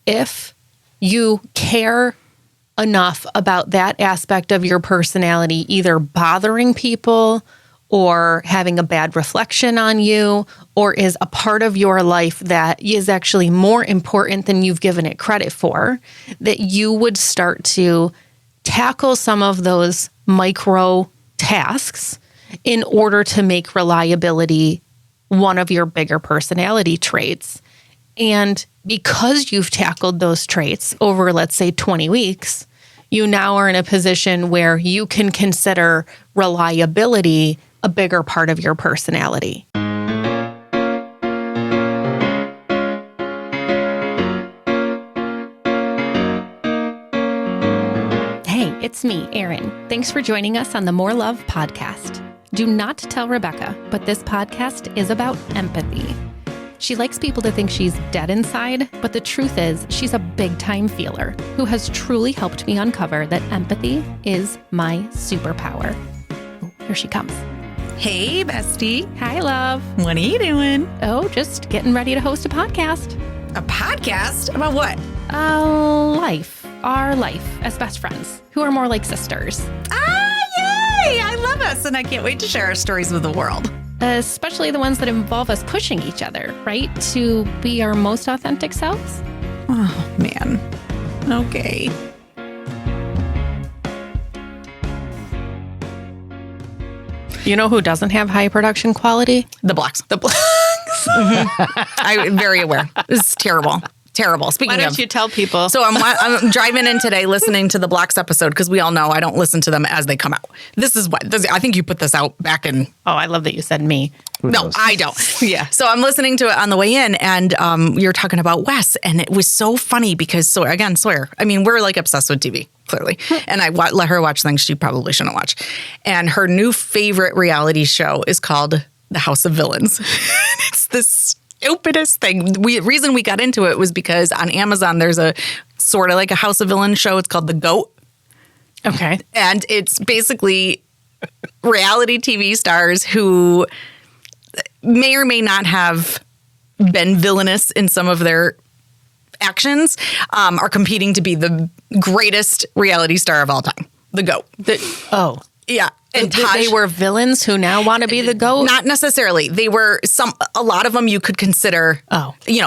if you care enough about that aspect of your personality, either bothering people or having a bad reflection on you, or is a part of your life that is actually more important than you've given it credit for, that you would start to tackle some of those micro tasks in order to make reliability one of your bigger personality traits. And because you've tackled those traits over, let's say, 20 weeks, you now are in a position where you can consider reliability a bigger part of your personality. Hey, it's me, Erin. Thanks for joining us on the More Love podcast. Do not tell Rebecca, but this podcast is about empathy. She likes people to think she's dead inside, but the truth is she's a big-time feeler who has truly helped me uncover that empathy is my superpower. Oh, here she comes. Hey, bestie. Hi, love. What are you doing? Oh, just getting ready to host a podcast. A podcast? About what? Life. Our life as best friends who are more like sisters. Ah, yay! I love us, and I can't wait to share our stories with the world. Especially the ones that involve us pushing each other, right? To be our most authentic selves. Oh, man. Okay. You know who doesn't have high production quality? The Blacks. Mm-hmm. I'm very aware. This is terrible. Terrible. Speaking of, why don't you tell people? So I'm driving in today listening to the Blacks episode because we all know I don't listen to them as they come out. This is what I think you put this out back in. Oh, I love that you said me. No, I don't. Yeah. So I'm listening to it on the way in, and you're talking about Wes, and it was so funny because Sawyer. I mean, we're like obsessed with TV, clearly, and I let her watch things she probably shouldn't watch. And her new favorite reality show is called The House of Villains. It's this stupidest thing. Reason we got into it was because on Amazon there's a sort of like a House of Villains show. It's called The GOAT. Okay. And it's basically reality TV stars who may or may not have been villainous in some of their actions, are competing to be the greatest reality star of all time. The GOAT. Yeah. And they were villains who now want to be the GOAT? Not necessarily. They were a lot of them you could consider,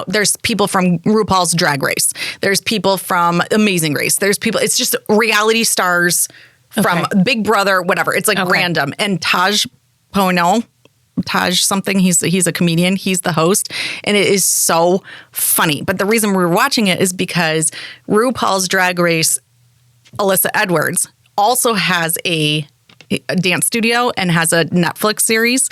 there's people from RuPaul's Drag Race. There's people from Amazing Race. There's people, it's just reality stars from Big Brother, whatever. It's like random. And Taj something, he's a comedian. He's the host. And it is so funny. But the reason we were watching it is because RuPaul's Drag Race, Alyssa Edwards, also has a dance studio and has a Netflix series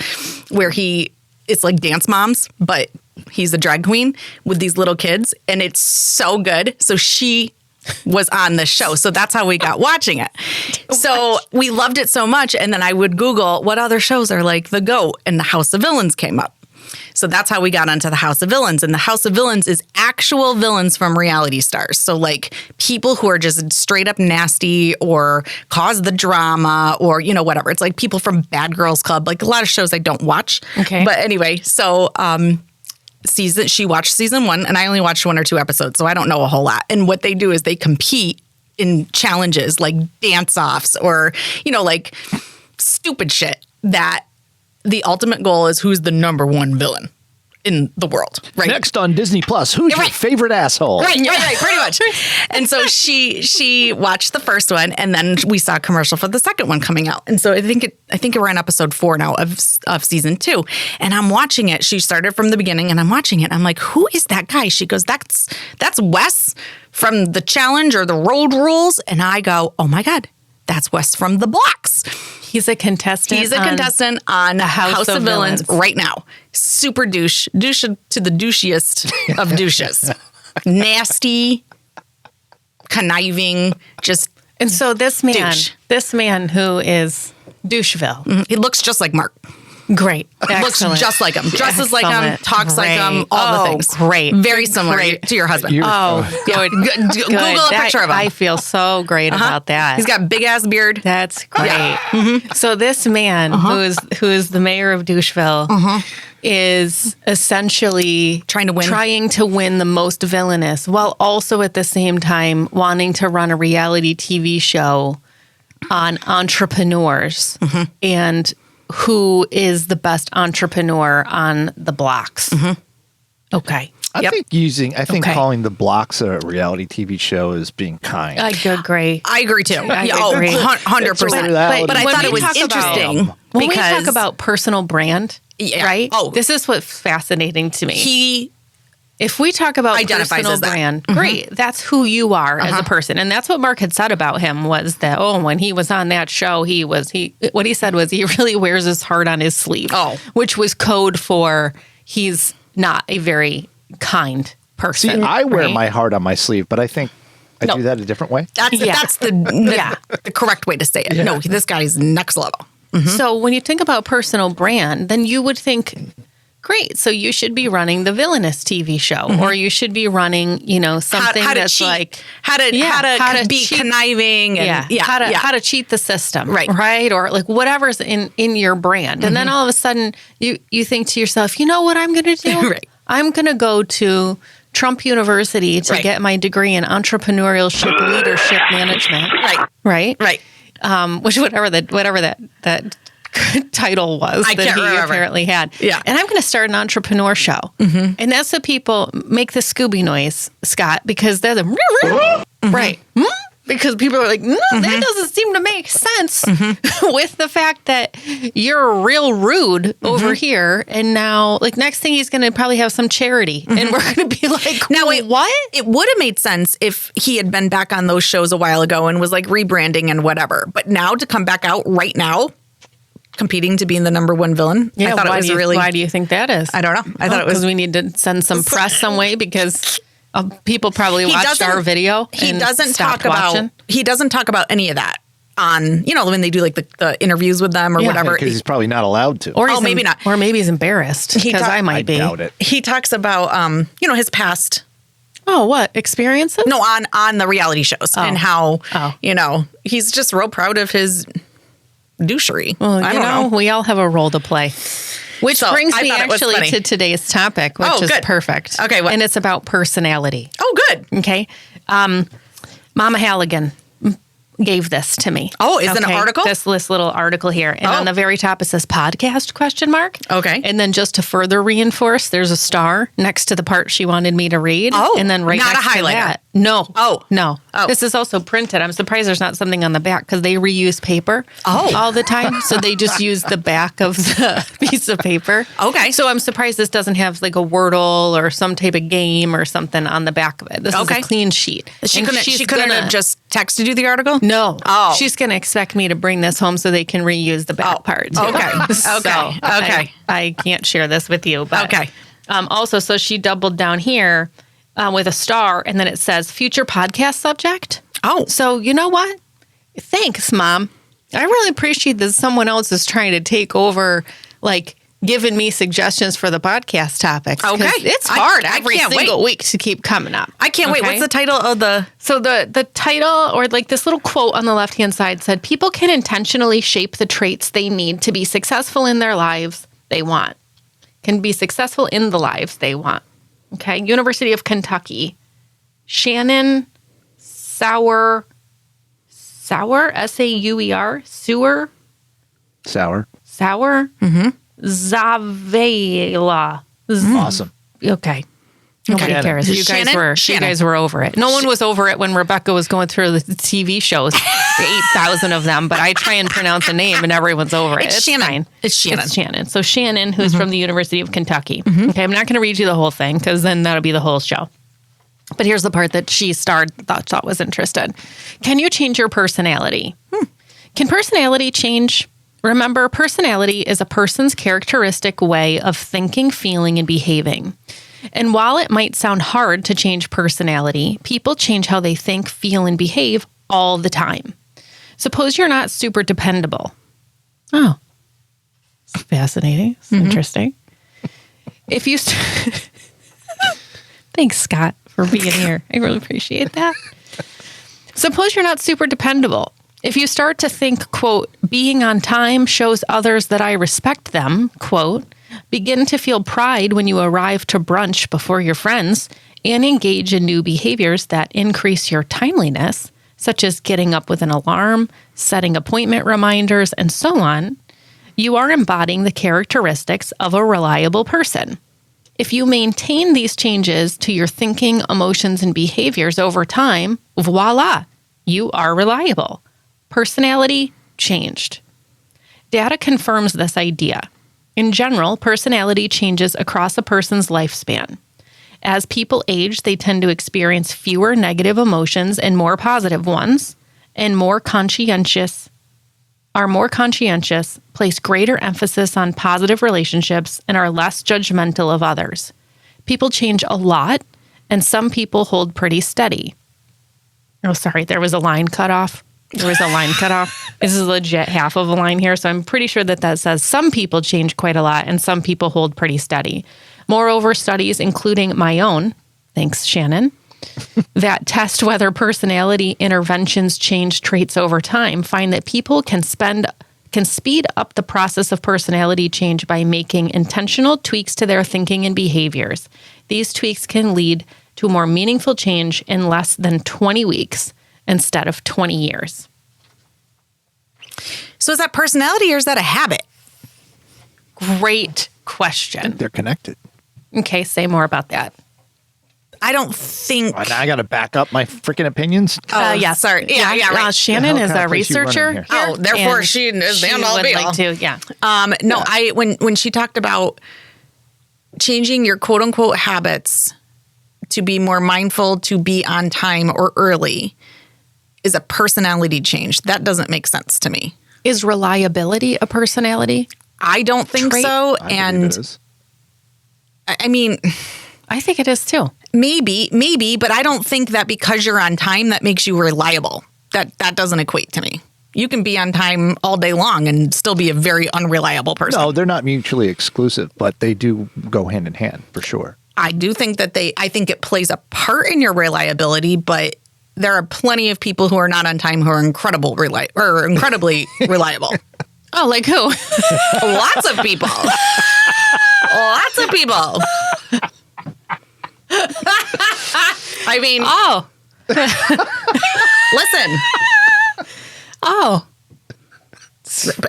where it's like Dance Moms, but he's a drag queen with these little kids, and it's so good. So she was on the show. So that's how we got watching it. So we loved it so much. And then I would Google what other shows are like The GOAT, and The House of Villains came up. So that's how we got onto The House of Villains. And The House of Villains is actual villains from reality stars. So like people who are just straight up nasty or cause the drama or, whatever. It's like people from Bad Girls Club, like a lot of shows I don't watch. Okay. But anyway, so she watched season 1 and I only watched 1 or 2 episodes. So I don't know a whole lot. And what they do is they compete in challenges like dance-offs or, like stupid shit that the ultimate goal is who's the number one villain in the world, right? Next on Disney Plus, who's your favorite asshole? Right, pretty much. And so she watched the first one, and then we saw a commercial for the second one coming out. And so I think we're on episode 4 now of season 2. And I'm watching it. She started from the beginning, and I'm watching it. I'm like, who is that guy? She goes, that's Wes from The Challenge or The Road Rules. And I go, oh my God, that's Wes from The Blacks. He's a contestant. On the House of Villains right now. Super douche to the douchiest of douches. Nasty, conniving, just. And so this man who is doucheville. He looks just like Mark. Great. Looks just like him. Dresses like him. Talks like him. All the things. Great. Very similar to your husband. Good. Google a picture of him. I feel so great about that. He's got a big ass beard. That's great. Yeah. So this man who is the mayor of Doucheville is essentially Trying to win the most villainous, while also at the same time wanting to run a reality TV show on entrepreneurs and who is the best entrepreneur on the blocks. Okay. I think Okay. calling the blocks a reality TV show is being kind. I agree. I agree too. I Yeah, agree. 100%. But I when thought we it was talk about- interesting When because we talk about personal brand, Yeah. right? Oh. This is what's fascinating to me. he If we talk about identifies personal as that. brand, great. That's who you are as a person. And that's what Mark had said about him was that, when he was on that show, what he said was he really wears his heart on his sleeve. Oh. Which was code for he's not a very kind person. See, I wear right? my heart on my sleeve, but I think I No. do that a different way. that's the the correct way to say it. No, this guy's next level. So when you think about personal brand, then you would think, great, so you should be running the villainous TV show, or you should be running, something how to that's cheat. like how to be cheat. conniving and how to cheat the system, Right. or like whatever's in your brand, and then all of a sudden you think to yourself, you know what I'm going to do? Right. I'm going to go to Trump University to Right. get my degree in entrepreneurship leadership management, right? Which whatever that title was I that can't he remember. apparently had. Yeah. And I'm going to start an entrepreneur show. And that's what people make the Scooby noise, Scott, because they're the right. Because people are like, no, that doesn't seem to make sense with the fact that you're real rude over here. And now, like, next thing he's going to probably have some charity. And we're going to be like, Now, wait, what? It would have made sense if he had been back on those shows a while ago and was like rebranding and whatever. But now to come back out right now, competing to being the number one villain, I thought it was why do you think that is? I don't know. I thought it was because we need to send some press some way because people probably watched our video. He and doesn't stopped talk about. watching. He doesn't talk about any of that on when they do like the interviews with them or whatever. Because he's probably not allowed to. Or he's maybe not. Or maybe he's embarrassed because I might be. doubt it. He talks about his past. Oh, what experiences? No, on the reality shows and how he's just real proud of his douchery. Well, I don't know. we all have a role to play. Which So, brings I me thought it was actually funny. to today's topic, which is good. perfect. Okay, what? And it's about personality. Oh, good. Okay. Mama Halligan gave this to me. Oh, is it an article? This little article here. And on the very top it says podcast ? Okay. And then just to further reinforce, there's a star next to the part she wanted me to read. Oh, and then right not next a to highlighter. that. No. Oh. No. Oh. This is also printed. I'm surprised there's not something on the back because they reuse paper all the time. So they just use the back of the piece of paper. Okay. So I'm surprised this doesn't have like a Wordle or some type of game or something on the back of it. This is a clean sheet. She And couldn't. she's She couldn't gonna- have just texted you the article. No. Oh. She's going to expect me to bring this home so they can reuse the back part. Too. Okay. So Okay. I can't share this with you. But Okay. Also, so she doubled down here with a star, and then it says future podcast subject. Oh. So you know what? Thanks, Mom. I really appreciate that someone else is trying to take over, like, giving me suggestions for the podcast topics. 'Cause Okay. It's hard I every can't single wait. week to keep coming up. I can't wait. Okay? What's the title of the? So the title or like this little quote on the left-hand side said, people can intentionally shape the traits they need to be successful in their lives they want. Can be successful in the lives they want. Okay. University of Kentucky. Shannon Sauer, S-A-U-E-R, Sauer, Zavala. Awesome. Okay. Nobody Shannon. cares. You guys were over it. No one was over it when Rebecca was going through the TV shows, 8,000 of them. But I try and pronounce a name, and everyone's over it. It's Shannon. Fine. It's Shannon. It's Shannon. So Shannon, who's from the University of Kentucky. Okay, I'm not going to read you the whole thing because then that'll be the whole show. But here's the part that she thought was interested. Can you change your personality? Can personality change? Remember, personality is a person's characteristic way of thinking, feeling, and behaving. And while it might sound hard to change personality, people change how they think, feel, and behave all the time. Suppose you're not super dependable. Oh, fascinating. It's interesting. If you... Thanks, Scott, for being here. I really appreciate that. Suppose you're not super dependable. If you start to think, quote, being on time shows others that I respect them, quote, Begin to feel pride when you arrive to brunch before your friends and engage in new behaviors that increase your timeliness, such as getting up with an alarm, setting appointment reminders, and so on. You are embodying the characteristics of a reliable person. If you maintain these changes to your thinking, emotions, and behaviors over time, voila, you are reliable. Personality changed. Data confirms this idea. In general, personality changes across a person's lifespan. As people age, they tend to experience fewer negative emotions and more positive ones, and are more conscientious, place greater emphasis on positive relationships, and are less judgmental of others. People change a lot, and some people hold pretty steady. Oh, sorry, there was a line cut off. This is legit half of a line here, so I'm pretty sure that says some people change quite a lot, and some people hold pretty steady. Moreover, studies, including my own, thanks, Shannon, that test whether personality interventions change traits over time, find that people can speed up the process of personality change by making intentional tweaks to their thinking and behaviors. These tweaks can lead to more meaningful change in less than 20 weeks instead of 20 years. So is that personality or is that a habit? Great question. They're connected. Okay, say more about that. I don't think... Well, now I got to back up my freaking opinions. Yeah, sorry. Yeah, right. Shannon is a researcher here. Oh, therefore she is the end all be all. Like to, yeah. No, yeah. When she talked about changing your quote unquote habits to be more mindful, to be on time or early is a personality change. That doesn't make sense to me. Is reliability a personality? I don't think so. I believe it is. I mean, I think it is too. Maybe, but I don't think that because you're on time, that makes you reliable. That doesn't equate to me. You can be on time all day long and still be a very unreliable person. No, they're not mutually exclusive, but they do go hand in hand for sure. I do think I think it plays a part in your reliability, but there are plenty of people who are not on time who are incredibly reliable. Oh, like who? Lots of people. Lots of people. I mean, listen. Oh.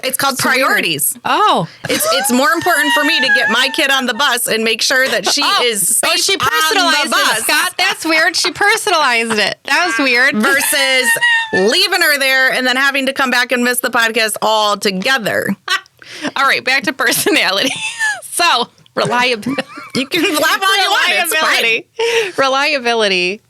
It's called priorities. Oh. It's more important for me to get my kid on the bus and make sure that she is safe she personalized on the bus. It, Scott. That's weird. She personalized it. That was weird. Versus leaving her there and then having to come back and miss the podcast altogether. All right, back to personality. So, reliability. You can laugh all you want. It's fine. Reliability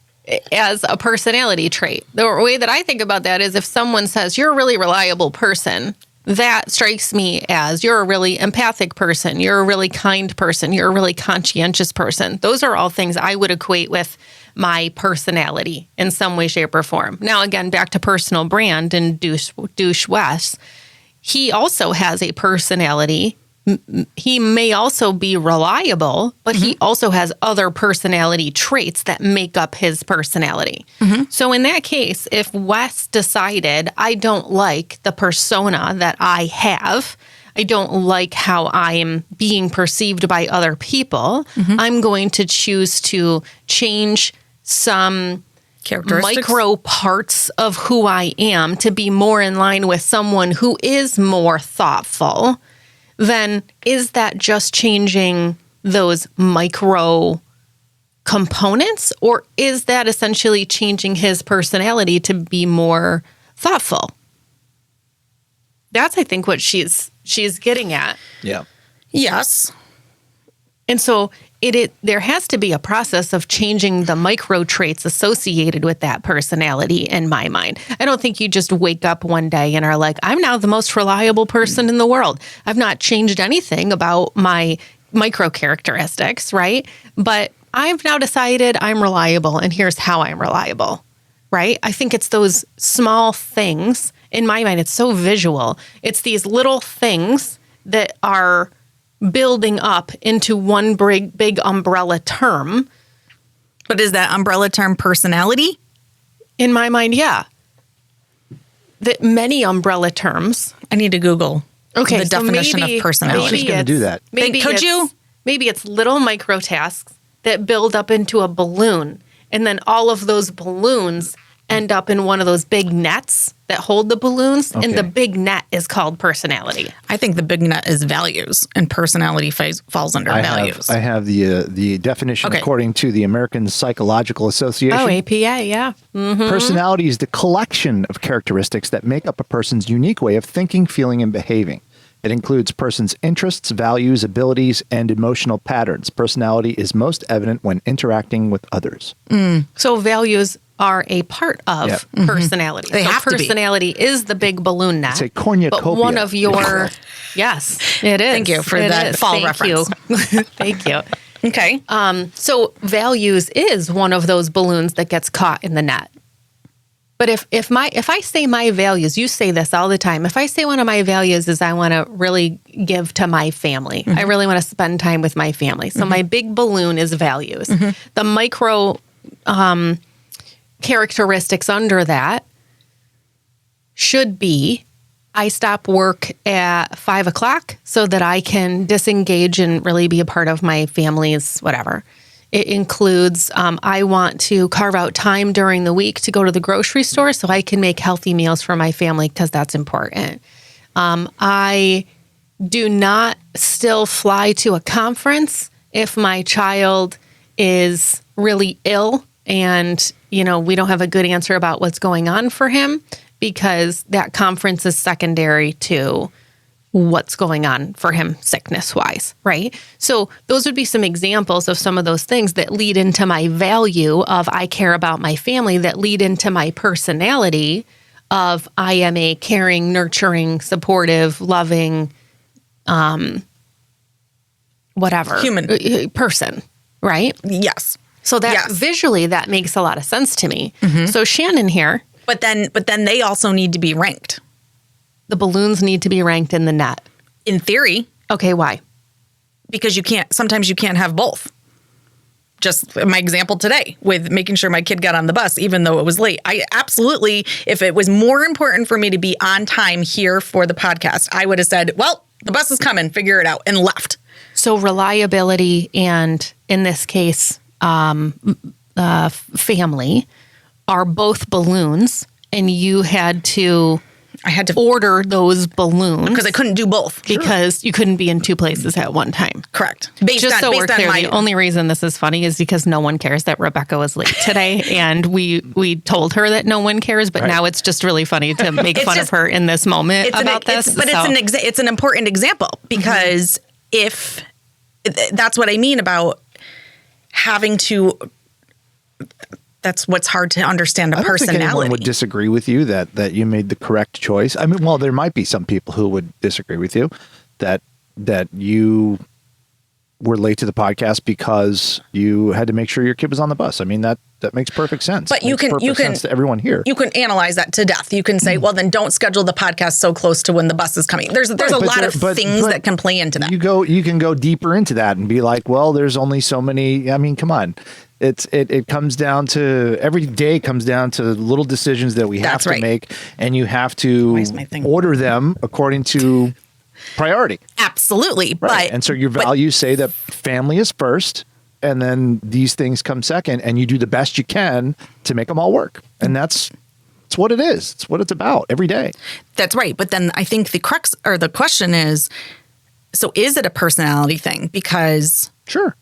as a personality trait. The way that I think about that is if someone says, you're a really reliable person, that strikes me as you're a really empathic person, you're a really kind person, you're a really conscientious person. Those are all things I would equate with my personality in some way, shape, or form. Now, again, back to personal brand and Douche West, he also has a personality. He may also be reliable, but he also has other personality traits that make up his personality. So in that case, if Wes decided, I don't like the persona that I have, I don't like how I am being perceived by other people, I'm going to choose to change some micro parts of who I am to be more in line with someone who is more thoughtful, then is that just changing those micro components, or is that essentially changing his personality to be more thoughtful? That's, I think, what she's getting at. Yeah. Yes. And so there has to be a process of changing the micro traits associated with that personality in my mind. I don't think you just wake up one day and are like, I'm now the most reliable person in the world. I've not changed anything about my micro characteristics, right? But I've now decided I'm reliable, and here's how I'm reliable, right? I think it's those small things. In my mind, it's so visual. It's these little things that are building up into one big umbrella term. But is that umbrella term personality? In my mind, yeah. That many umbrella terms. I need to Google Okay, the so definition maybe- of personality. I was going to do that. Maybe Could it's- you? Maybe it's little micro tasks that build up into a balloon, and then all of those balloons end up in one of those big nets that hold the balloons, and the Okay. big net is called personality. I think the big net is values, and personality falls under values. I have the definition Okay. according to the American Psychological Association. Oh, APA, yeah. Personality is the collection of characteristics that make up a person's unique way of thinking, feeling, and behaving. It includes person's interests, values, abilities, and emotional patterns. Personality is most evident when interacting with others. So values are a part of Yep. personality. They so have to be. personality is the big balloon net. It's a cornucopia. But one of your, yes, it is. Thank you for It that is. fall Thank reference. You. Thank you. Okay. So values is one of those balloons that gets caught in the net. But if I say my values, you say this all the time. If I say one of my values is I want to really give to my family. I really want to spend time with my family. So my big balloon is values. The micro characteristics under that should be I stop work at 5 o'clock so that I can disengage and really be a part of my family's whatever. It includes I want to carve out time during the week to go to the grocery store so I can make healthy meals for my family because that's important. I do not still fly to a conference if my child is really ill and, we don't have a good answer about what's going on for him because that conference is secondary to what's going on for him sickness-wise, right? So those would be some examples of some of those things that lead into my value of I care about my family, that lead into my personality of I am a caring, nurturing, supportive, loving, whatever. Human. Person, right? Yes. So that Yes. visually, that makes a lot of sense to me. So Shannon here, But then they also need to be ranked. the balloons need to be ranked in the net. In theory, Okay, why? because sometimes you can't have both. Just my example today with making sure my kid got on the bus, even though it was late. I absolutely, if it was more important for me to be on time here for the podcast, I would have said, well, the bus is coming, figure it out, and left. So reliability and, in this case, family are both balloons, and you had to I had to, order those balloons because I couldn't do both. because you couldn't be in two places at one time. Correct. Just so we're clear, the only reason this is funny is because no one cares that Rebecca was late today, and we told her that no one cares, but now it's just really funny to make fun of her in this moment about this. It's an important example because if that's what I mean about having to. That's what's hard to understand. I don't think anyone personality would disagree with you that you made the correct choice. I mean, well, there might be some people who would disagree with you that you were late to the podcast because you had to make sure your kid was on the bus. I mean, that makes perfect sense. But Makes perfect sense to everyone here. You can analyze that to death. You can say, well, then don't schedule the podcast so close to when the bus is coming. There's a lot of things that can play into that. You can go deeper into that and be like, well, there's only so many. I mean, come on. It comes down to every day comes down to little decisions that we have to make, and you have to order them according to priority. Absolutely. Right. And so your values say that family is first, and then these things come second, and you do the best you can to make them all work. And that's what it is. It's what it's about every day. That's right. But then I think the crux or the question is, so is it a personality thing? Because Sure.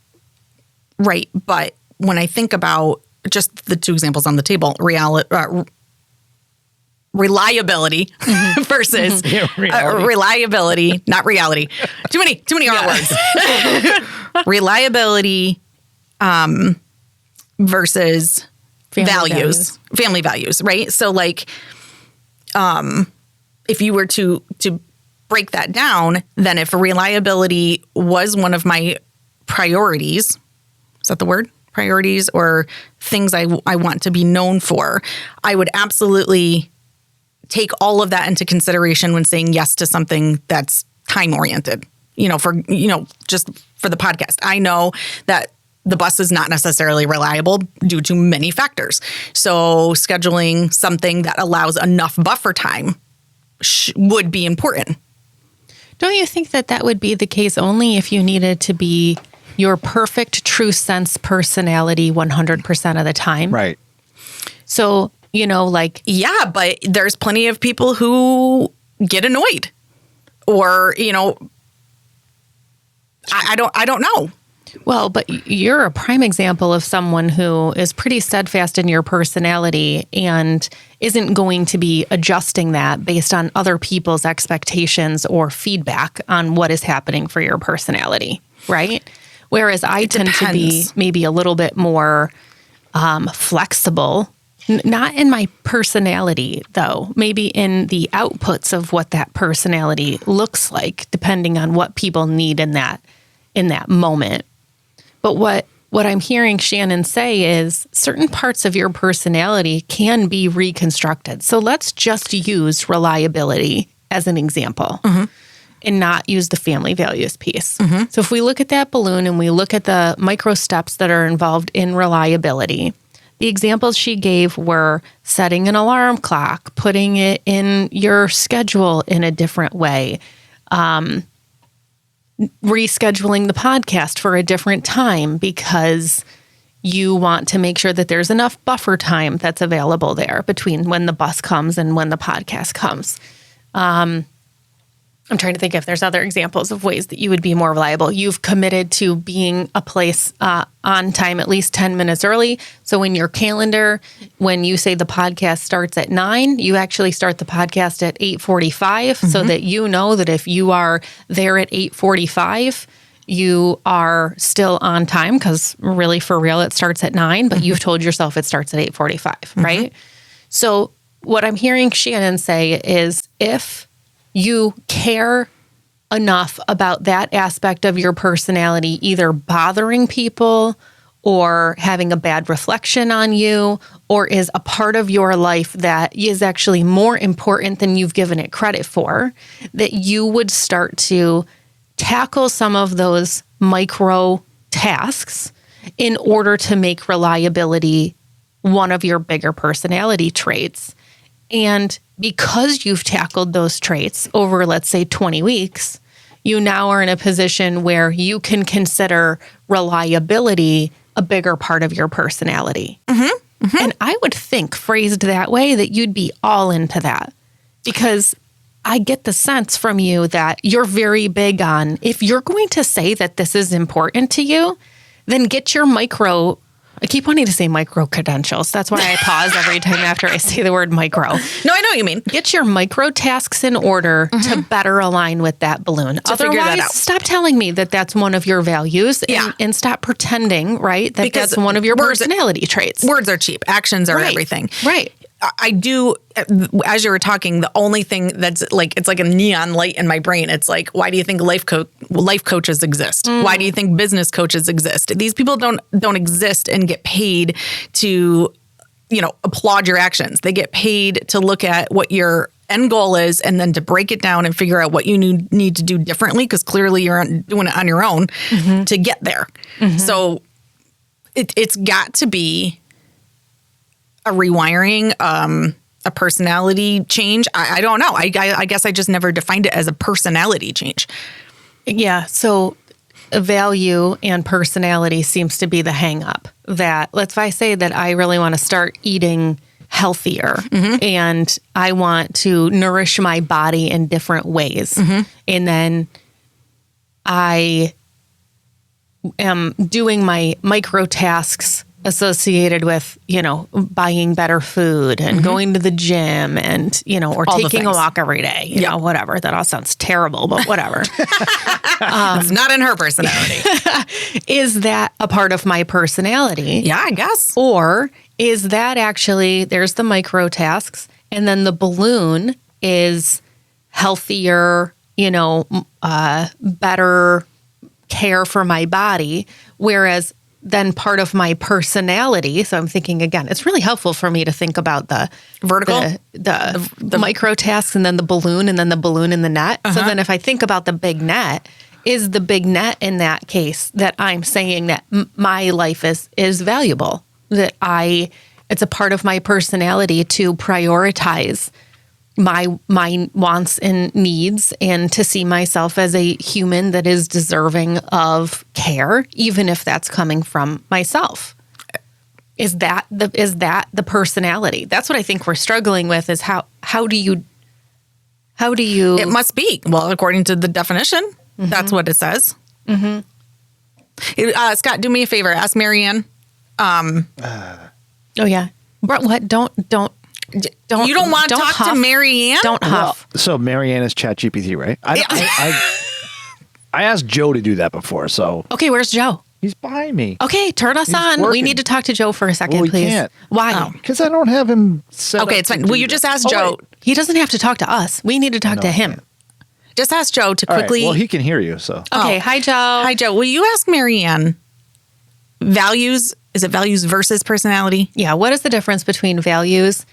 Right. But when I think about just the two examples on the table, reliability versus reliability, not reality. Too many R words. Reliability versus family values, right? So like, if you were to break that down, then if reliability was one of my priorities, is that the word? Priorities or things I want to be known for, I would absolutely take all of that into consideration when saying yes to something that's time oriented, just for the podcast. I know that the bus is not necessarily reliable due to many factors. So scheduling something that allows enough buffer time would be important. Don't you think that that would be the case only if you needed to be your perfect true sense personality 100% of the time? Right. So, like... Yeah, but there's plenty of people who get annoyed or, I don't know. Well, but you're a prime example of someone who is pretty steadfast in your personality and isn't going to be adjusting that based on other people's expectations or feedback on what is happening for your personality, right? Whereas I tend to be maybe a little bit more flexible, not in my personality, though, maybe in the outputs of what that personality looks like, depending on what people need in that moment. But what I'm hearing Shannon say is certain parts of your personality can be reconstructed. So let's just use reliability as an example and not use the family values piece. So if we look at that balloon and we look at the micro steps that are involved in reliability, the examples she gave were setting an alarm clock, putting it in your schedule in a different way, rescheduling the podcast for a different time because you want to make sure that there's enough buffer time that's available there between when the bus comes and when the podcast comes. I'm trying to think if there's other examples of ways that you would be more reliable. You've committed to being a place on time at least 10 minutes early. So in your calendar, when you say the podcast starts at 9, you actually start the podcast at 8:45 so that you know that if you are there at 8:45, you are still on time because really for real, it starts at 9, but you've told yourself it starts at 8:45, right? So what I'm hearing Shannon say is if you care enough about that aspect of your personality, either bothering people or having a bad reflection on you, or is a part of your life that is actually more important than you've given it credit for, that you would start to tackle some of those micro tasks in order to make reliability one of your bigger personality traits. And because you've tackled those traits over, let's say, 20 weeks, you now are in a position where you can consider reliability a bigger part of your personality. And I would think, phrased that way, that you'd be all into that. Because I get the sense from you that you're very big on, if you're going to say that this is important to you, then get your I keep wanting to say micro credentials. That's why I pause every time after I say the word micro. No, I know what you mean. Get your micro tasks in order to better align with that balloon. Otherwise, stop telling me that that's one of your values and stop pretending, right, that that's one of your personality traits. Words are cheap. Actions are everything. Right. I do, as you were talking, the only thing that's like, it's like a neon light in my brain. It's like, why do you think life coaches exist? Why do you think business coaches exist? These people don't exist and get paid to, applaud your actions. They get paid to look at what your end goal is and then to break it down and figure out what you need to do differently, because clearly you're doing it on your own to get there. So it's got to be a rewiring, a personality change. I don't know. I guess I just never defined it as a personality change. Yeah. So value and personality seems to be the hang up. That if I say that I really want to start eating healthier and I want to nourish my body in different ways, and then I am doing my micro tasks associated with, buying better food and going to the gym and, or all taking a walk every day, whatever. That all sounds terrible, but whatever. It's not in her personality. Is that a part of my personality? Yeah, I guess. Or is that actually, there's the micro tasks, and then the balloon is healthier, better care for my body, whereas then part of my personality. So I'm thinking, again, it's really helpful for me to think about the vertical, the micro tasks, and then the balloon, and then the balloon in the net. So then if I think about the big net, is the big net in that case that I'm saying that my life is valuable, that it's a part of my personality to prioritize my wants and needs, and to see myself as a human that is deserving of care, even if that's coming from myself. Is that the personality? That's what I think we're struggling with, is how do you It must be. Well, according to the definition, that's what it says. Scott, do me a favor. Ask Marianne. Oh yeah. What? Don't. You don't want to talk huff. to Marianne? Don't huff. Well, so Marianne is ChatGPT, right? I asked Joe to do that before, so. Okay, where's Joe? He's behind me. Okay, turn us on. working. We need to talk to Joe for a second, Well, we please. can't. Why? Because I don't have him set Okay, up it's to fine. do Will you that. just ask Oh, Joe? wait. He doesn't have to talk to us. We need to talk to him. Just ask Joe to All right, quickly. well, he can hear you, so. Okay, hi Joe. Hi, Joe. Will you ask Marianne? Values? Is it values versus personality? Yeah, what is the difference between values,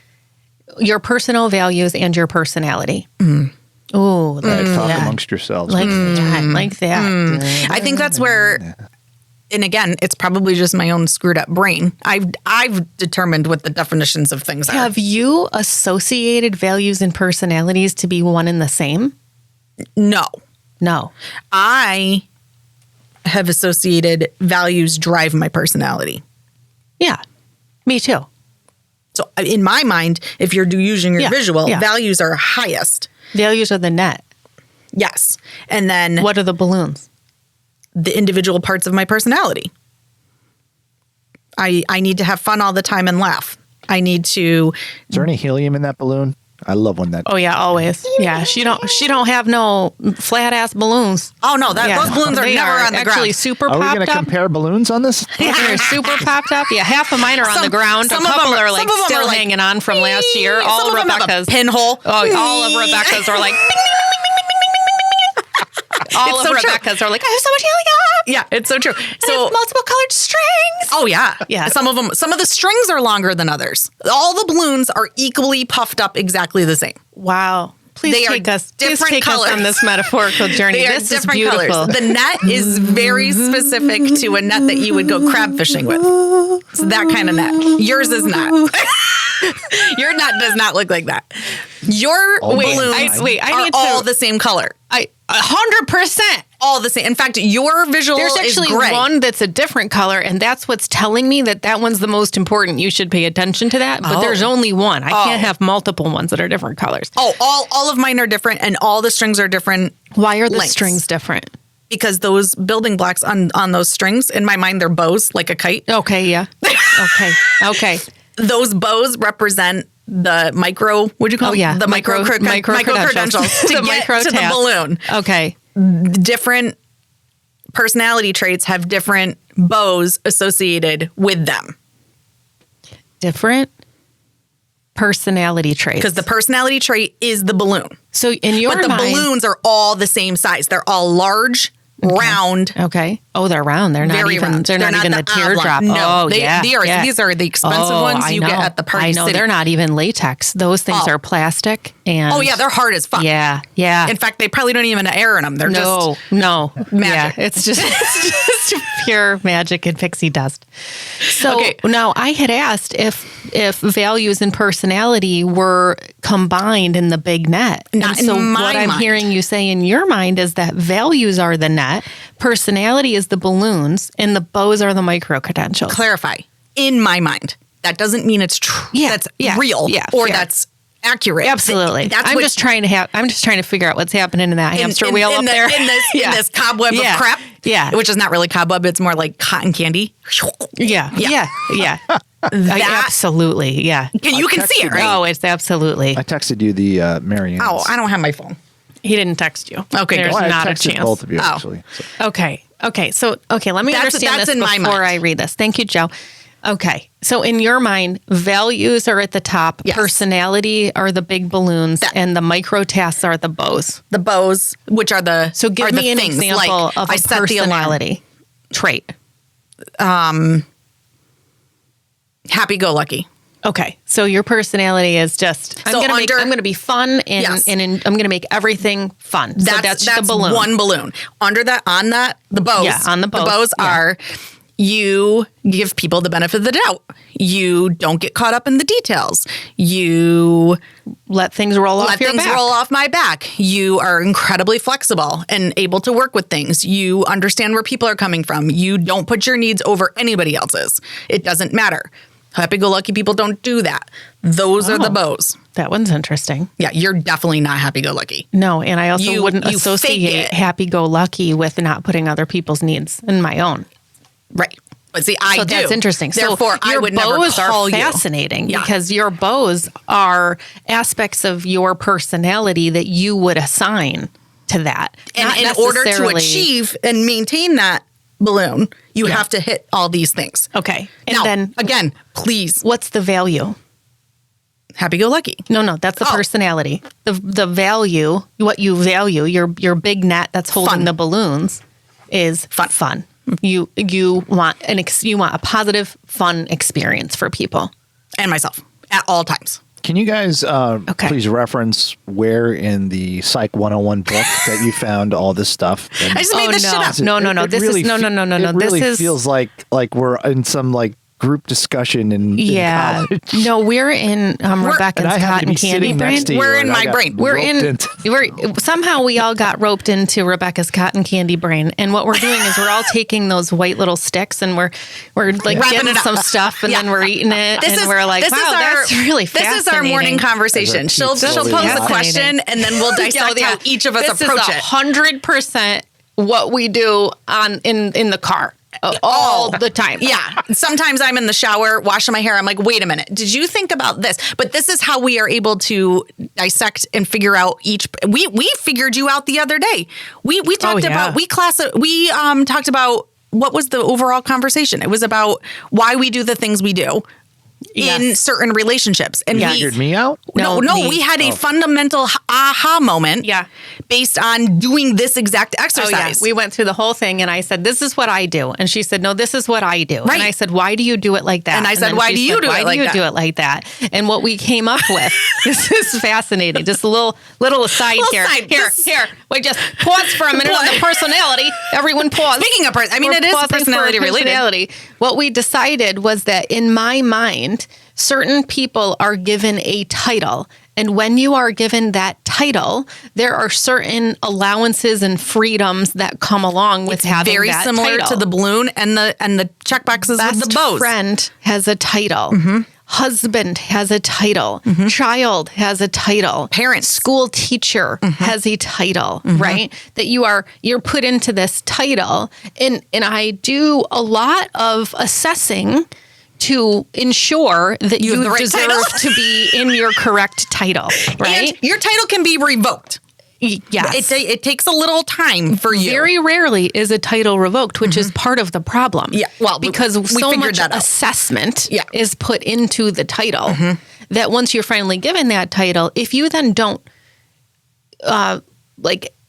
your personal values, and your personality? Oh, All right, talk amongst yourselves. like that. I think that's where, and again, it's probably just my own screwed up brain. I've determined what the definitions of things are. Have you associated values and personalities to be one and the same? No. No. I have associated values drive my personality. Yeah, me too. So in my mind, if you're using your visual, values are highest. Values are the net. Yes. And then What are the balloons? the individual parts of my personality. I need to have fun all the time and laugh. I need to. Is there any helium in that balloon? I love when that. Oh yeah, always. Yeah, she don't have no flat ass balloons. Oh no, those balloons are They never on the actually ground. super Are we popped going to up. compare balloons on this? They're super popped up. Yeah, half of mine are on the ground. A some of couple them are are- like some of them still are like, hanging on from last year. Some All of them have a Rebecca's pinhole. Oh, all of Rebecca's are like. All It's of so true. Rebecca's are like, I have so much helium. Yeah, it's so true. I So have multiple colored strings. oh yeah. Yeah. Some of the strings are longer than others. All the balloons are equally puffed up exactly the same. Wow. Please They are take us. Please different take colors. us on this metaphorical journey. They are This is different beautiful. colors. The net is very specific to a net that you would go crab fishing with. It's that kind of net. Yours is not. Your net does not look like that. Your balloons are all the same color. 100%. All the same. In fact, your visual There's is actually gray. one that's a different color, and that's what's telling me that one's the most important. You should pay attention to that. But there's only one. I can't have multiple ones that are different colors. Oh, all of mine are different, and all the strings are different. Why are the lengths. strings different? Because those building blocks on those strings, in my mind, they're bows, like a kite. Okay, yeah. Okay. Those bows represent the micro, what'd you call it? Yeah. The micro credentials to The get micro to the tasks. balloon. Okay. Different personality traits have different bows associated with them. Different personality traits. Because the personality trait is the balloon. So in your But the mind, balloons are all the same size. They're all large, round. Okay. Oh, they're round. They're not Very even. round. They're not even the teardrop. oblong. No, oh, they yeah. are. These are the expensive ones you get at the Party I know. City. They're not even latex. Those things are plastic. And Oh yeah, they're hard as fuck. Yeah. In fact, they probably don't even have air in them. They're no. magic. Yeah, it's just pure magic and pixie dust. So Okay. now I had asked if values and personality were combined in the big net. Not and so in my what I'm mind. hearing you say in your mind is that values are the net, personality is the balloons, and the bows are the micro credentials. clarify. In my mind, that doesn't mean it's true. Yeah, That's yeah, real. yeah, Or fair. that's accurate. Absolutely. That's I'm what- just trying to figure out what's happening in that hamster wheel up there. In this cobweb Yeah. of crap. Yeah. Which is not really cobweb. It's more like cotton candy. Yeah. Absolutely. Yeah. You can see it, right? Oh, it's absolutely. I texted you the Marianne. Oh, I don't have my phone. He didn't text you. Okay, There's good. Well, I not a texted chance. both of you, Oh. actually. So. Okay. So, let me understand that's this in my before mind. I read this. Thank you, Joe. Okay. So in your mind, values are at the top, Yes. personality are the big balloons, and the micro tasks are the bows. The bows, which are the So give are the me an things, example like of I a set the alarm. personality trait. Happy-go-lucky. Okay, so your personality is just I'm So gonna be fun and Yes. I'm gonna make everything fun. So that's the balloon. One balloon. Under that, on that, the bows. Yeah, on the bows. The bows Yeah. are you give people the benefit of the doubt. You don't get caught up in the details. You let things roll off your back. Let things roll off my back. You are incredibly flexible and able to work with things. You understand where people are coming from. You don't put your needs over anybody else's. It doesn't matter. Happy-go-lucky people don't do that. Those are the bows. That one's interesting. Yeah, you're definitely not happy-go-lucky. No, and I also wouldn't associate happy-go-lucky with not putting other people's needs in my own. Right. But see, I do. That's interesting. Therefore, I would never call you. Your bows are fascinating because your bows are aspects of your personality that you would assign to that. And in order to achieve and maintain that balloon, you have to hit all these things. Okay. And now, then again, please. What's the value? Happy-go-lucky. No, that's the personality. The value, what you value, your big net that's holding the balloons is fun. You want a positive, fun experience for people and myself at all times. Can you guys please reference where in the Psych 101 book that you found all this stuff? I just made this shit up. No. This is no. It really feels like we're in some group discussion in college. No, we're in Rebecca's cotton candy brain. We're in my brain. Somehow we all got roped into Rebecca's cotton candy brain, and what we're doing is we're all taking those white little sticks and we're like getting some stuff and then we're eating it we're like, wow, that's really fascinating. This is our morning conversation. She'll pose a question and then we'll dissect how each of us approach it. 100% what we do in the car. All the time. Yeah. Sometimes I'm in the shower washing my hair. I'm like, wait a minute. Did you think about this? But this is how we are able to dissect and figure out each. We figured you out the other day. We talked about talked about what was the overall conversation. It was about why we do the things we do. In certain relationships. And you figured me out? No, we had a fundamental aha moment based on doing this exact exercise. We went through the whole thing and I said, this is what I do. And she said, no, this is what I do. Right. And I said, why do you do it like that? And I said, why do you do it like that? And what we came up with, this is fascinating. Just a little aside here. Here. We just pause for a minute on the personality. everyone pause. Speaking of, it is personality related. What we decided was that in my mind, certain people are given a title. And when you are given that title, there are certain allowances and freedoms that come along with having that title. Very similar to the balloon and the check boxes with the bows. Best friend has a title. Mm-hmm. Husband has a title. Mm-hmm. Child has a title. Parent. School teacher has a title, right? That you're put into this title. And I do a lot of assessing to ensure that you deserve to be in your correct title, right? And your title can be revoked. Yes. It takes a little time for you. Very rarely is a title revoked, which is part of the problem. Yeah, well, because we so much that assessment is put into the title that once you're finally given that title, if you then don't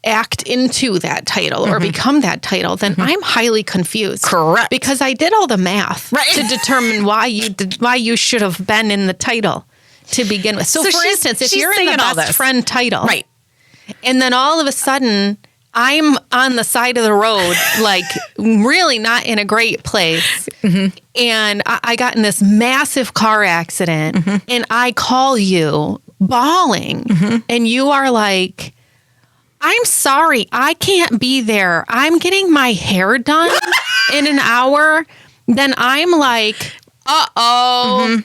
act into that title or become that title, then I'm highly confused. Correct. Because I did all the math to determine why you should have been in the title to begin with. So for instance, if you're in the best friend title, right, and then all of a sudden I'm on the side of the road, really not in a great place, and I got in this massive car accident, and I call you bawling, and you are like, I'm sorry, I can't be there. I'm getting my hair done in an hour. Then I'm like,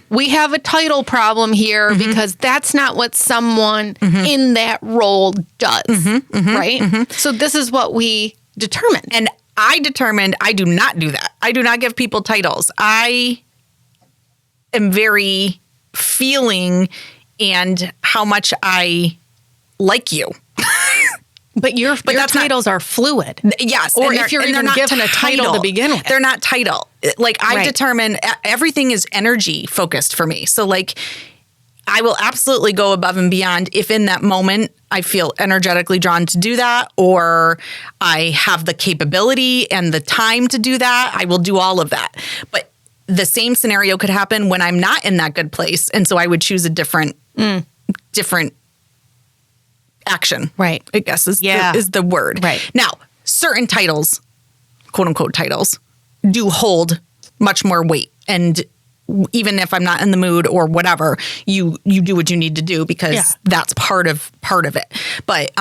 we have a title problem here because that's not what someone in that role does, right? So this is what we determined. And I determined I do not do that. I do not give people titles. I am very feeling and how much I like you. But your titles are fluid. Yes. Or if you're even given a title to begin with. They're not title. I determine everything is energy focused for me. So I will absolutely go above and beyond if in that moment I feel energetically drawn to do that, or I have the capability and the time to do that. I will do all of that. But the same scenario could happen when I'm not in that good place. And so I would choose a different action, right? I guess is the word. Right. Now, certain titles, quote unquote titles, do hold much more weight and even if I'm not in the mood or whatever, you do what you need to do because that's part of it. But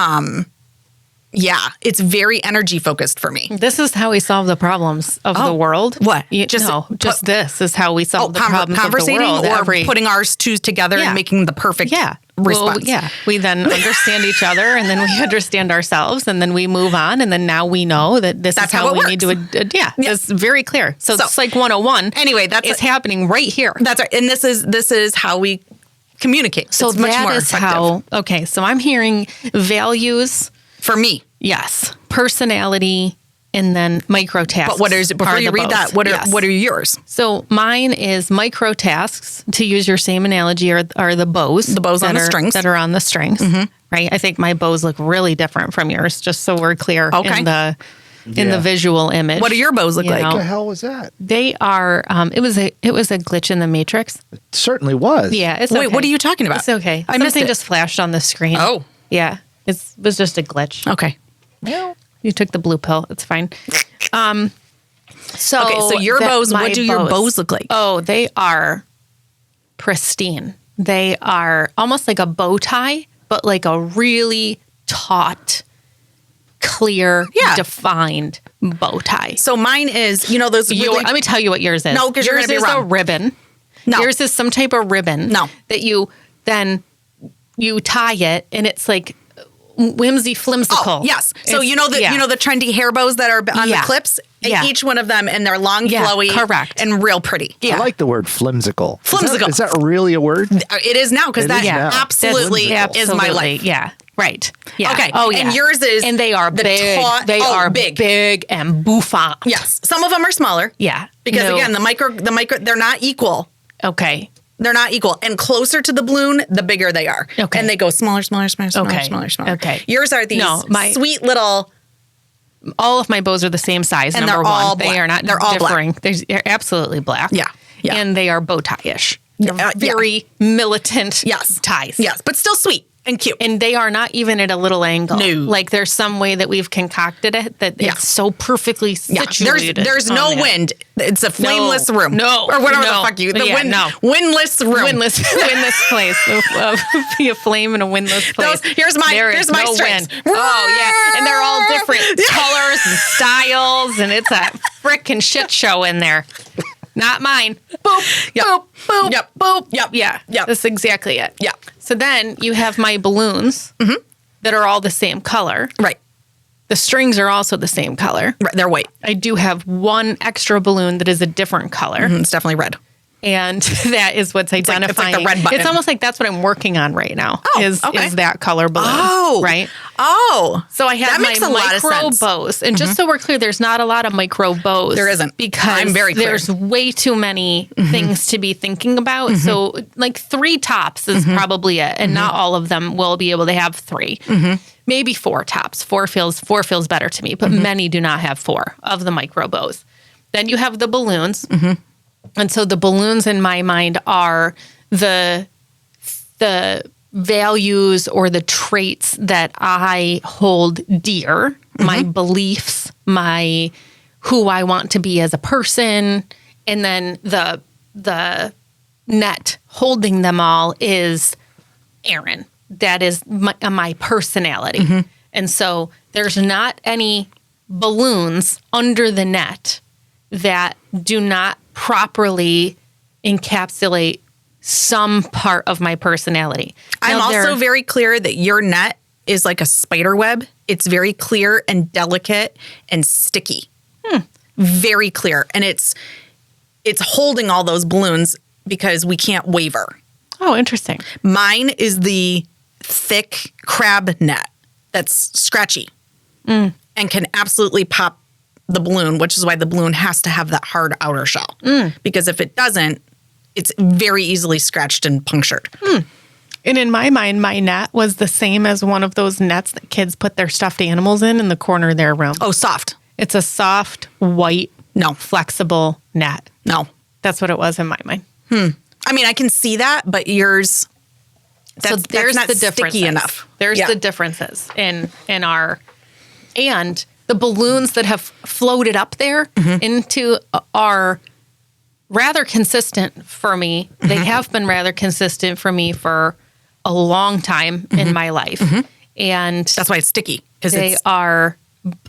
yeah, it's very energy focused for me. This is how we solve the problems of the world. What? This is how we solve the problems of the world. Or putting ours two together and making the perfect response. Well, we then understand each other, and then we understand ourselves, and then we move on, and then now we know that that's how we need to. It's very clear. So it's like 101. Anyway, it's happening right here. That's right, and this is how we communicate. So it's much more effective. Okay, so I'm hearing values. For me. Yes. Personality and then micro tasks. But what is it? Before you read that, what are yours? So mine is micro tasks, to use your same analogy, are the bows. The bows on the strings. That are on the strings. Mm-hmm. Right? I think my bows look really different from yours, just so we're clear in the visual image. What do your bows look like? What the hell was that? They are it was a glitch in the matrix. It certainly was. Yeah, it's okay. Wait, what are you talking about? It's okay. I missed it. Something just flashed on the screen. Oh. Yeah. It was just a glitch. Okay. Yeah. You took the blue pill. It's fine. So your bows, what do your bows look like? Oh, they are pristine. They are almost like a bow tie, but like a really taut, clear, defined bow tie. So mine is, those really... Let me tell you what yours is. No, because you're going to be wrong. Yours is a ribbon. No. Yours is some type of ribbon. No. That you tie it, and it's like whimsy flimsicle. Oh, yes. So you know the trendy hair bows that are on the clips? Yeah. Each one of them, and they're long, flowy, correct, and real pretty. Yeah. I like the word flimsicle. Flimsicle. Is that really a word? It is now, because that absolutely is my life. Yeah. Right. Yeah. Okay. Oh, yeah. And yours is... And they are big. They are big and bouffant. Yes. Some of them are smaller. Yeah. Because again, the micro, they're not equal. Okay. They're not equal. And closer to the balloon, the bigger they are. Okay. And they go smaller. Okay. Yours are these sweet little... All of my bows are the same size, and number they're all one. black. They are not they're all differing. Black. They're absolutely black. Yeah. And they are bow tie-ish. They're very militant ties. Yes, but still sweet and cute. And they are not even at a little angle. No. Like there's some way that we've concocted it that it's so perfully situated. There's no wind. It's a flameless room. No. Or whatever the fuck you... Windless room. Windless place. Be a flame in a windless place. Here's my strings. Wind. Oh, yeah. And they're all different colors and styles, and it's a frickin' shit show in there. Not mine. Boop, yep. boop, boop, yep. boop. Yep. Yeah, that's exactly it. Yeah. So then you have my balloons that are all the same color. Right. The strings are also the same color. Right. They're white. I do have one extra balloon that is a different color. Mm-hmm. It's definitely red. And that is what's identifying. It's like the red button. It's almost like that's what I'm working on right now. Is that color balloon? Oh, right. Oh, so I have my micro bows, and just so we're clear, there's not a lot of micro bows. There isn't, because I'm very clear. There's way too many things to be thinking about. So like 3 tops is probably it, and not all of them will be able to have 3. Maybe 4 tops. 4 feels better to me, but many do not have 4 of the micro bows. Then you have the balloons. And so the balloons in my mind are the values or the traits that I hold dear, my beliefs, my who I want to be as a person, and then the net holding them all is Erin. That is my personality. And so there's not any balloons under the net that do not properly encapsulate some part of my personality. I'm also very clear that your net is like a spider web. It's very clear and delicate and sticky. Very clear. And it's holding all those balloons because we can't waver. Oh, interesting. Mine is the thick crab net that's scratchy and can absolutely pop the balloon, which is why the balloon has to have that hard outer shell. Because if it doesn't, it's very easily scratched and punctured. And in my mind, my net was the same as one of those nets that kids put their stuffed animals in the corner of their room. Oh, soft. It's a soft, white, flexible net. No. That's what it was in my mind. I mean, I can see that, but yours... There's not the differences. Sticky enough. There's the differences in our... And... the balloons that have floated up there into are rather consistent for me. They have been rather consistent for me for a long time in my life. And that's why it's sticky. They are,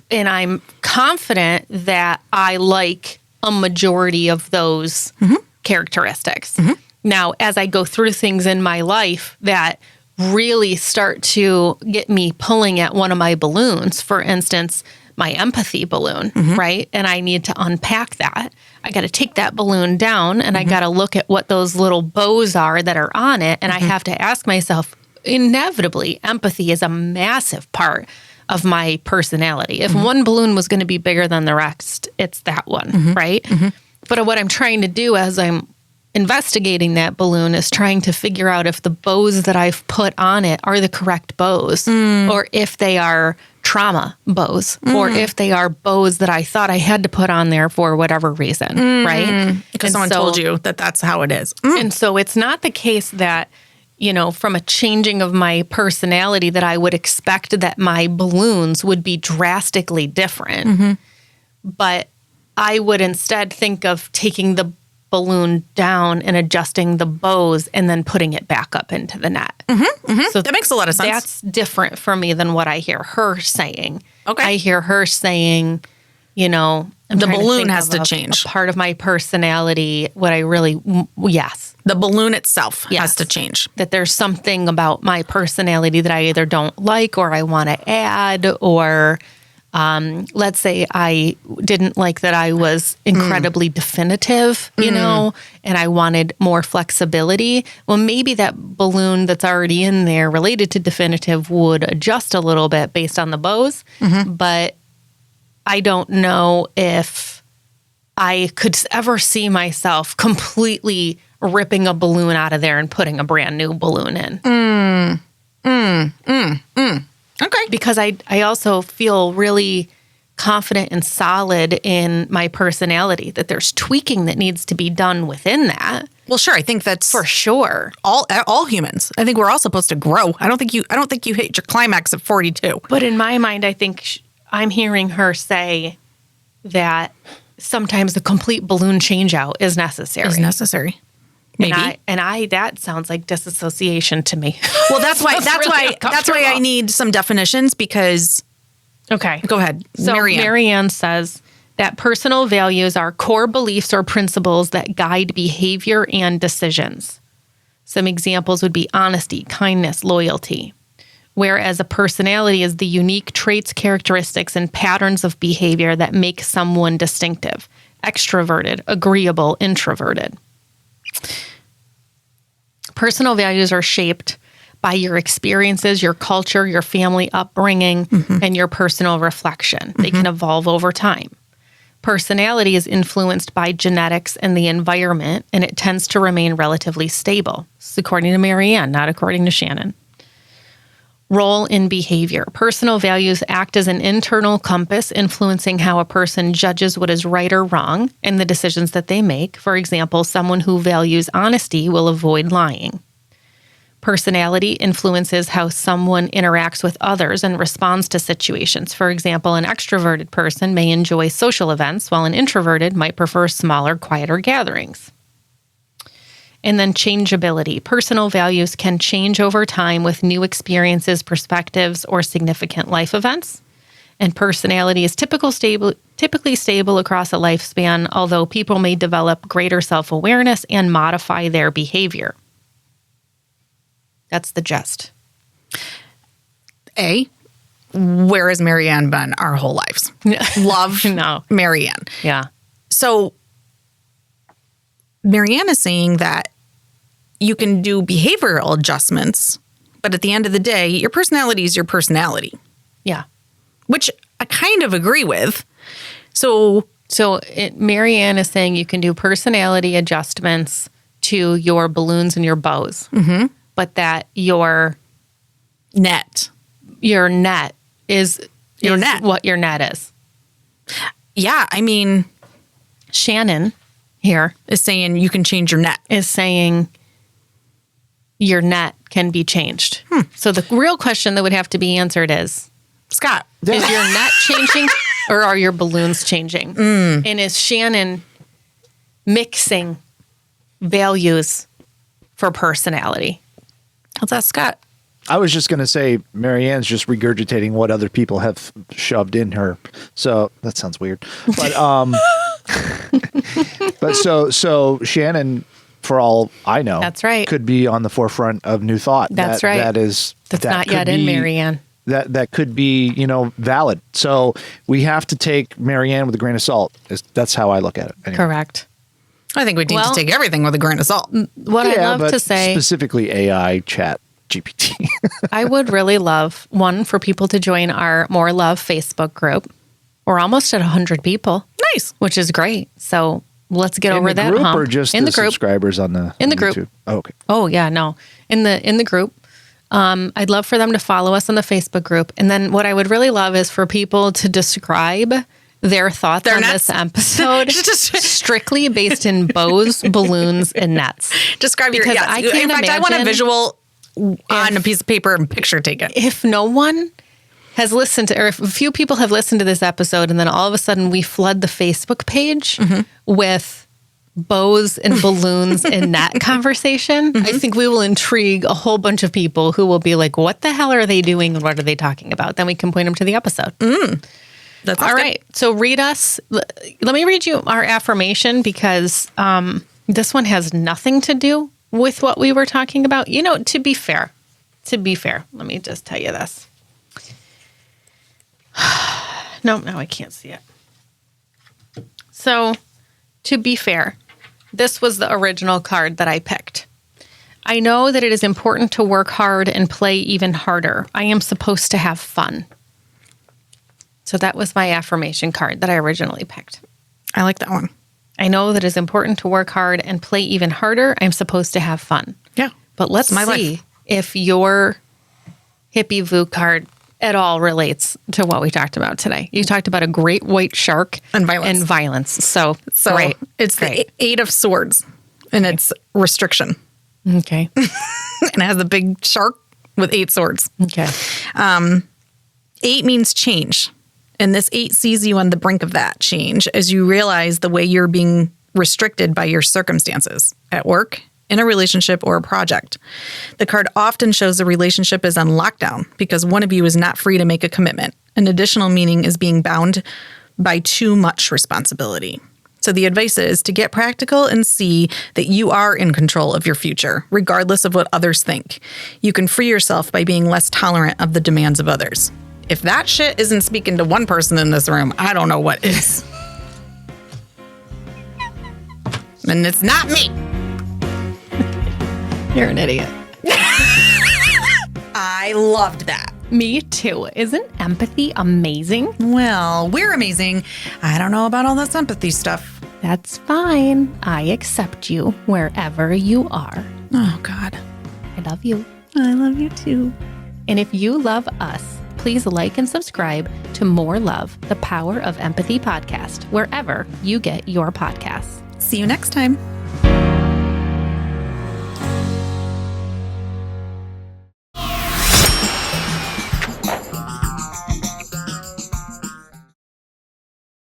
and I'm confident that I like a majority of those characteristics. Now, as I go through things in my life that really start to get me pulling at one of my balloons, for instance, my empathy balloon, right? And I need to unpack that. I got to take that balloon down and I got to look at what those little bows are that are on it. And I have to ask myself, inevitably, empathy is a massive part of my personality. If one balloon was going to be bigger than the rest, it's that one, right? But what I'm trying to do as I'm investigating that balloon is trying to figure out if the bows that I've put on it are the correct bows, or if they are trauma bows, or if they are bows that I thought I had to put on there for whatever reason, right? Because someone told you that that's how it is. And so it's not the case that, you know, from a changing of my personality that I would expect that my balloons would be drastically different. But I would instead think of taking the balloon down and adjusting the bows and then putting it back up into the net. So that makes a lot of sense. That's different for me than what I hear her saying. Okay. I hear her saying, you know, the balloon has to change. A part of my personality, what I really, yes. The balloon itself has to change. That there's something about my personality that I either don't like or I want to add, or let's say I didn't like that I was incredibly definitive, you know, and I wanted more flexibility. Well, maybe that balloon that's already in there related to definitive would adjust a little bit based on the bows, but I don't know if I could ever see myself completely ripping a balloon out of there and putting a brand new balloon in. Okay. Because I also feel really confident and solid in my personality, that there's tweaking that needs to be done within that. Well, sure. I think that's for sure. All humans. I think we're all supposed to grow. I don't think you hit your climax at 42. But in my mind, I think I'm hearing her say that sometimes the complete balloon change out is necessary. Maybe. And I that sounds like disassociation to me. Well, that's why I need some definitions, because okay. Go ahead. So Marianne says that personal values are core beliefs or principles that guide behavior and decisions. Some examples would be honesty, kindness, loyalty. Whereas a personality is the unique traits, characteristics, and patterns of behavior that make someone distinctive, extroverted, agreeable, introverted. Personal values are shaped by your experiences, your culture, your family upbringing, and your personal reflection. They can evolve over time. Personality is influenced by genetics and the environment, and it tends to remain relatively stable. This is according to Marianne, not according to Shannon. Role in behavior. Personal values act as an internal compass influencing how a person judges what is right or wrong and the decisions that they make. For example, someone who values honesty will avoid lying. Personality influences how someone interacts with others and responds to situations. For example, an extroverted person may enjoy social events, while an introverted might prefer smaller, quieter gatherings. And then changeability. Personal values can change over time with new experiences, perspectives, or significant life events. And personality is typically stable across a lifespan, although people may develop greater self-awareness and modify their behavior. That's the gist. Where has Marianne been our whole lives? Love Marianne. Yeah. So Marianne is saying that you can do behavioral adjustments, but at the end of the day, your personality is your personality. Yeah. Which I kind of agree with. So Marianne is saying you can do personality adjustments to your balloons and your bows, but that your net is what your net is. Yeah. I mean, Shannon here is saying you can change your net. Is saying your net can be changed. So the real question that would have to be answered is, Scott, is your net changing or are your balloons changing? And is Shannon mixing values for personality. Let's ask Scott. I was just going to say, Marianne's just regurgitating what other people have shoved in her. So that sounds weird. But, so Shannon, for all I know, that's right, could be on the forefront of new thought. That's right. That's not yet in Marianne. That could be, valid. So we have to take Marianne with a grain of salt. That's how I look at it. Anyway. Correct. I think we need to take everything with a grain of salt. What I love to say, specifically AI chat GPT. I would really love for people to join our More Love Facebook group. We're almost at 100 people. Nice, which is great. So let's get over that hump. Or just in the group subscribers on the group. YouTube? Oh, okay. Oh yeah, no, in the group. I'd love for them to follow us on the Facebook group, and then what I would really love is for people to describe their thoughts on this episode strictly based in bows, balloons, and nets. Describe your. Yes. I can't imagine. I want a visual on a piece of paper and picture taken. If no one has listened to, or if a few people have listened to this episode, and then all of a sudden we flood the Facebook page with bows and balloons and net conversation, I think we will intrigue a whole bunch of people who will be like, what the hell are they doing and what are they talking about? Then we can point them to the episode. That's all right. So read us. Let me read you our affirmation because this one has nothing to do with what we were talking about. To be fair, let me just tell you this. No, I can't see it. So, to be fair, this was the original card that I picked. I know that it is important to work hard and play even harder. I am supposed to have fun. So that was my affirmation card that I originally picked. I like that one. I know that it is important to work hard and play even harder. I'm supposed to have fun. Yeah. But let's see if your hippie Vu card at all relates to what we talked about today. You talked about a great white shark and violence. So great. It's great. The 8 of Swords, and it's restriction. Okay. And it has the big shark with 8 swords. Okay. 8 means change. And this 8 sees you on the brink of that change as you realize the way you're being restricted by your circumstances at work, in a relationship, or a project. The card often shows the relationship is on lockdown because one of you is not free to make a commitment. An additional meaning is being bound by too much responsibility. So the advice is to get practical and see that you are in control of your future, regardless of what others think. You can free yourself by being less tolerant of the demands of others. If that shit isn't speaking to one person in this room, I don't know what is. And it's not me. You're an idiot. I loved that. Me too. Isn't empathy amazing? Well, we're amazing. I don't know about all this empathy stuff. That's fine. I accept you wherever you are. Oh, God. I love you. I love you too. And if you love us, please like and subscribe to More Love, the Power of Empathy podcast, wherever you get your podcasts. See you next time.